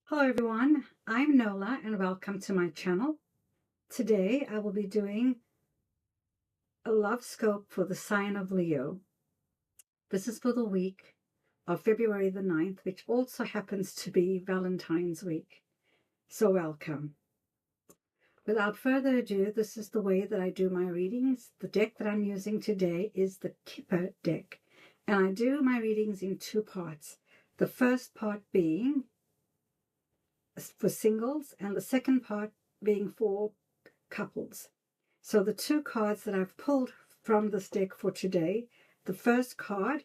Hello everyone, I'm Nola and welcome to my channel. Today I will be doing a love scope for the sign of Leo. This is for the week of February the 9th, which also happens to be Valentine's week. So welcome. Without further ado, this is the way that I do my readings. The deck that I'm using today is the Kipper deck, and I do my readings in two parts. The first part being for singles and the second part being for couples. So the two cards that I've pulled from this deck for today, the first card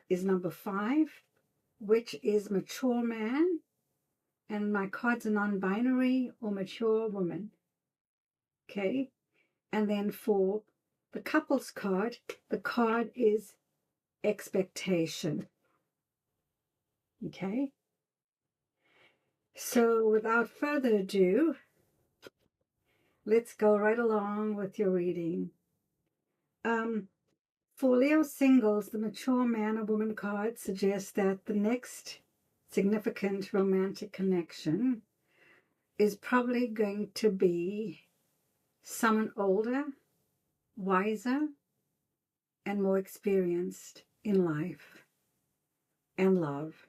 is number 5, which is mature man, and my cards are non-binary or mature woman. Okay, and then for the couples card, the card is expectation. Okay, so without further ado, let's go right along with your reading. For Leo singles, the mature man or woman card suggests that the next significant romantic connection is probably going to be someone older, wiser, and more experienced in life and love.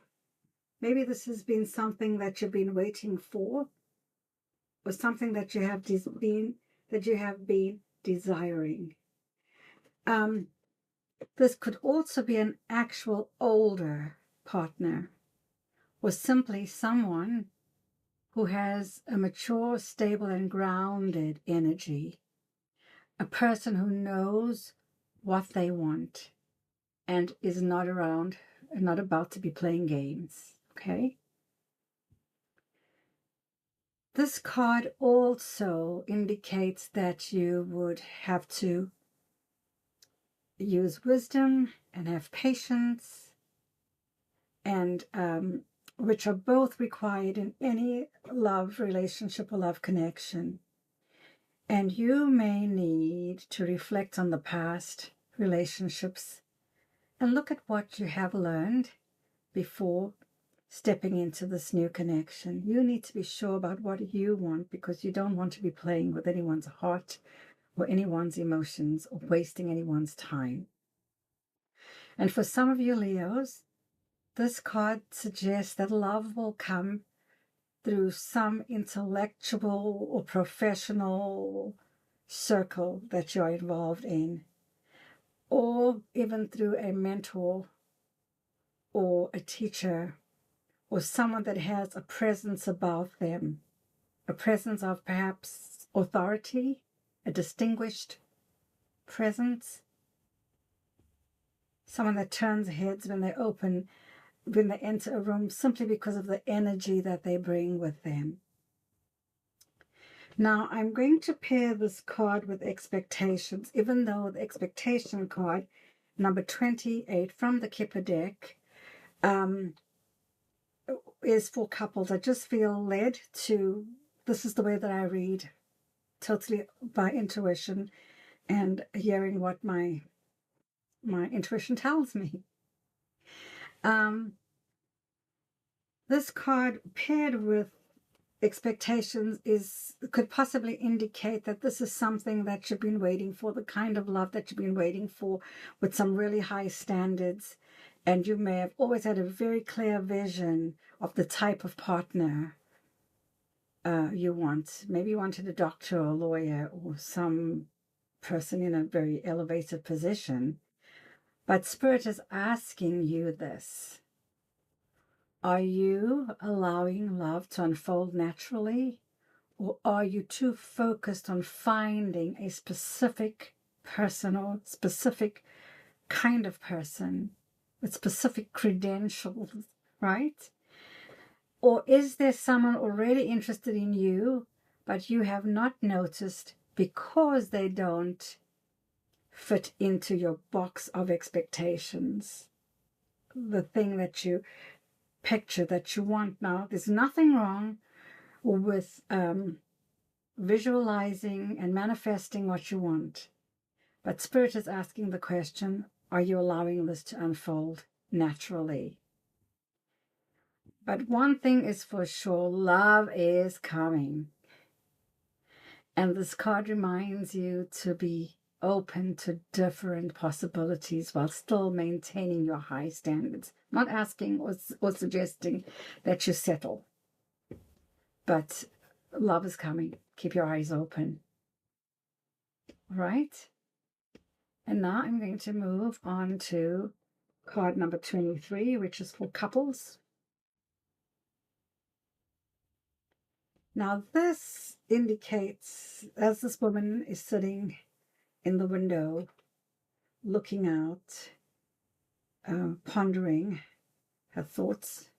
Maybe this has been something that you've been waiting for, or something that you have been desiring. This could also be an actual older partner, or simply someone who has a mature, stable, and grounded energy. A person who knows what they want and is not around and not about to be playing games. Okay? This card also indicates that you would have to use wisdom and have patience, and which are both required in any love relationship or love connection. And you may need to reflect on the past relationships and look at what you have learned before stepping into this new connection. You need to be sure about what you want, because you don't want to be playing with anyone's heart or anyone's emotions or wasting anyone's time. And for some of you Leos, this card suggests that love will come through some intellectual or professional circle that you're involved in, or even through a mentor or a teacher or someone that has a presence about them, a presence of perhaps authority, a distinguished presence, someone that turns heads when they enter a room simply because of the energy that they bring with them. Now, I'm going to pair this card with expectations, even though the expectation card, number 28 from the Kipper deck, is for couples. I just feel led to, this is the way that I read, totally by intuition and hearing what my intuition tells me. This card paired with expectations could possibly indicate that this is something that you've been waiting for, the kind of love that you've been waiting for, with some really high standards, and you may have always had a very clear vision of the type of partner you want. Maybe you wanted a doctor or a lawyer or some person in a very elevated position, but Spirit is asking you this: are you allowing love to unfold naturally, or are you too focused on finding a specific person or specific kind of person with specific credentials, right? Or is there someone already interested in you, but you have not noticed because they don't fit into your box of expectations, the thing that you picture that you want? Now, there's nothing wrong with visualizing and manifesting what you want, but Spirit is asking the question, are you allowing this to unfold naturally? But one thing is for sure, love is coming. And this card reminds you to be open to different possibilities while still maintaining your high standards. Not asking or suggesting that you settle. But love is coming. Keep your eyes open. All right? And now I'm going to move on to card number 23, which is for couples. Now this indicates, as this woman is sitting in the window, looking out, pondering her thoughts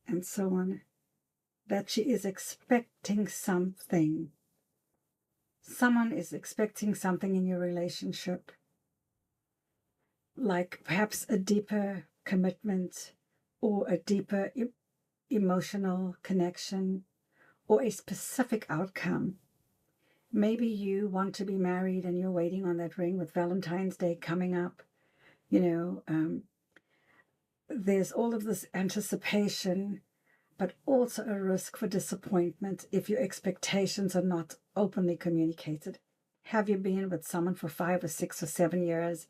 and so on, that she is expecting something. Someone is expecting something in your relationship, like perhaps a deeper commitment or a deeper emotional connection or a specific outcome. Maybe you want to be married and you're waiting on that ring with Valentine's Day coming up. There's all of this anticipation, but also a risk for disappointment if your expectations are not openly communicated. Have you been with someone for 5 or 6 or 7 years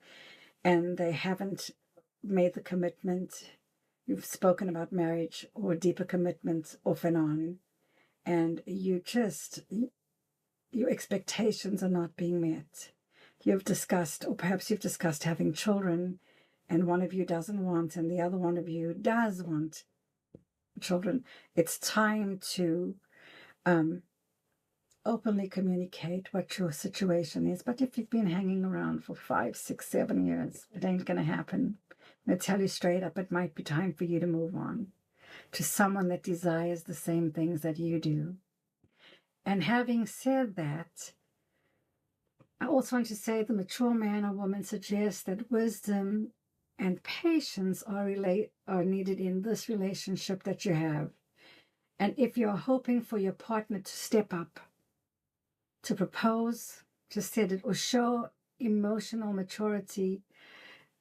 and they haven't made the commitment? You've spoken about marriage or deeper commitments off and on, and your expectations are not being met. You've discussed, or perhaps you've discussed having children, and one of you doesn't want, and the other one of you does want children. It's time to openly communicate what your situation is. But if you've been hanging around for 5, 6, 7 years, it ain't going to happen. I'm going to tell you straight up, it might be time for you to move on to someone that desires the same things that you do. And having said that, I also want to say the mature man or woman suggests that wisdom and patience are needed in this relationship that you have. And if you're hoping for your partner to step up, to propose, to set it, or show emotional maturity,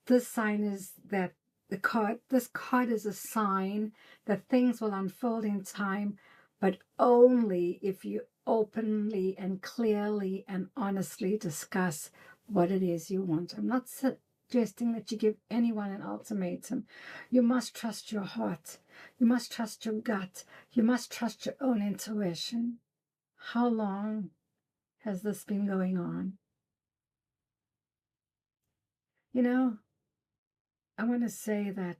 this sign is that this card is a sign that things will unfold in time, but only if you openly and clearly and honestly discuss what it is you want. I'm not suggesting that you give anyone an ultimatum. You must trust your heart. You must trust your gut. You must trust your own intuition. How long has this been going on? I want to say that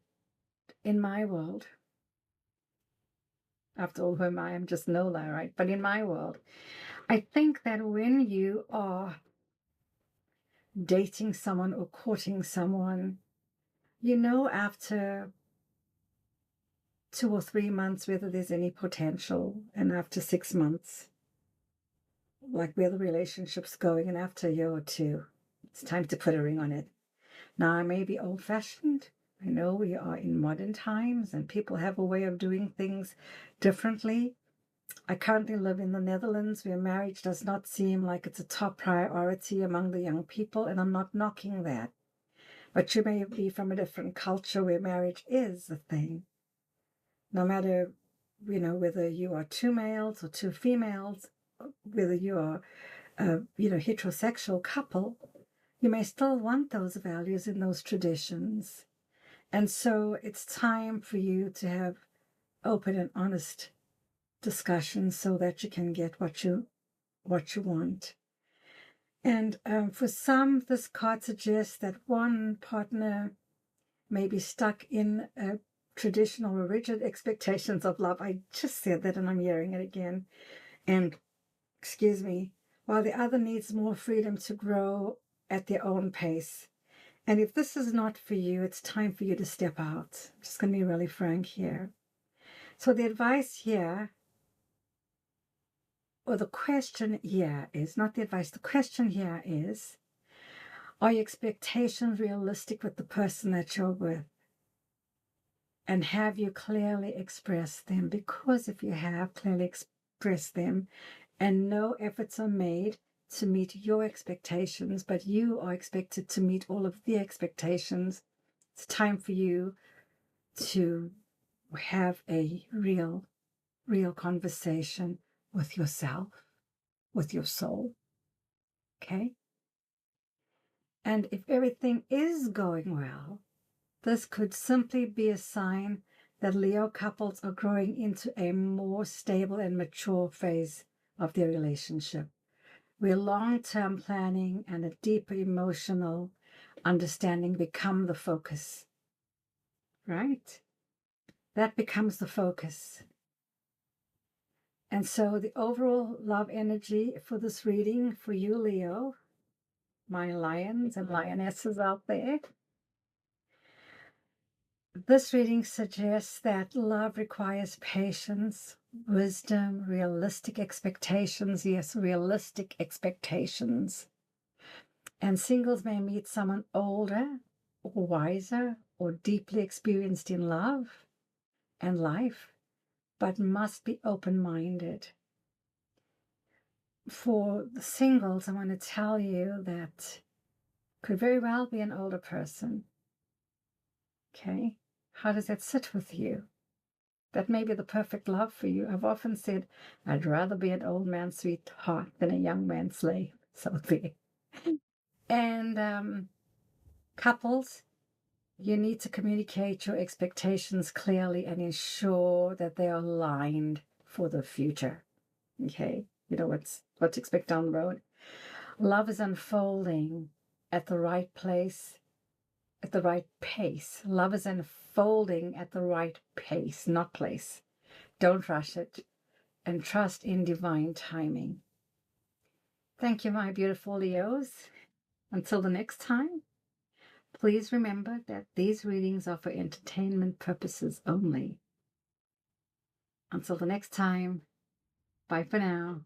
in my world, after all, who am I? I'm just Nola, right? But in my world, I think that when you are dating someone or courting someone, after 2 or 3 months whether there's any potential, and after 6 months, like where the relationship's going, and after a year or two, it's time to put a ring on it. Now, I may be old-fashioned. I know we are in modern times and people have a way of doing things differently. I currently live in the Netherlands, where marriage does not seem like it's a top priority among the young people, and I'm not knocking that. But you may be from a different culture where marriage is a thing. No matter, whether you are 2 males or 2 females, whether you are a, heterosexual couple, you may still want those values and those traditions. And so it's time for you to have open and honest discussions so that you can get what you want. And for some, this card suggests that one partner may be stuck in traditional or rigid expectations of love. I just said that and I'm hearing it again. And, excuse me, while the other needs more freedom to grow at their own pace. And if this is not for you, it's time for you to step out. I'm just going to be really frank here. So the advice here, or the question here is, not the advice, the question here is, are your expectations realistic with the person that you're with? And have you clearly expressed them? Because if you have clearly expressed them and no efforts are made to meet your expectations, but you are expected to meet all of the expectations, it's time for you to have a real conversation with yourself, with your soul. Okay? And if everything is going well, this could simply be a sign that Leo couples are growing into a more stable and mature phase of their relationship, where long-term planning and a deeper emotional understanding become the focus, right? That becomes the focus. And so the overall love energy for this reading for you, Leo, my lions and lionesses out there, this reading suggests that love requires patience, wisdom, realistic expectations. Yes, realistic expectations. And singles may meet someone older or wiser or deeply experienced in love and life, but must be open-minded. For the singles, I want to tell you that could very well be an older person. Okay? How does that sit with you? That may be the perfect love for you. I've often said, I'd rather be an old man's sweetheart than a young man's slave. So there. And couples, you need to communicate your expectations clearly and ensure that they are aligned for the future. Okay? You know what to expect down the road. Love is unfolding at the right place, at the right pace. Love is unfolding at the right pace, not place. Don't rush it, and trust in divine timing. Thank you, my beautiful Leos. Until the next time, please remember that these readings are for entertainment purposes only. Until the next time, bye for now.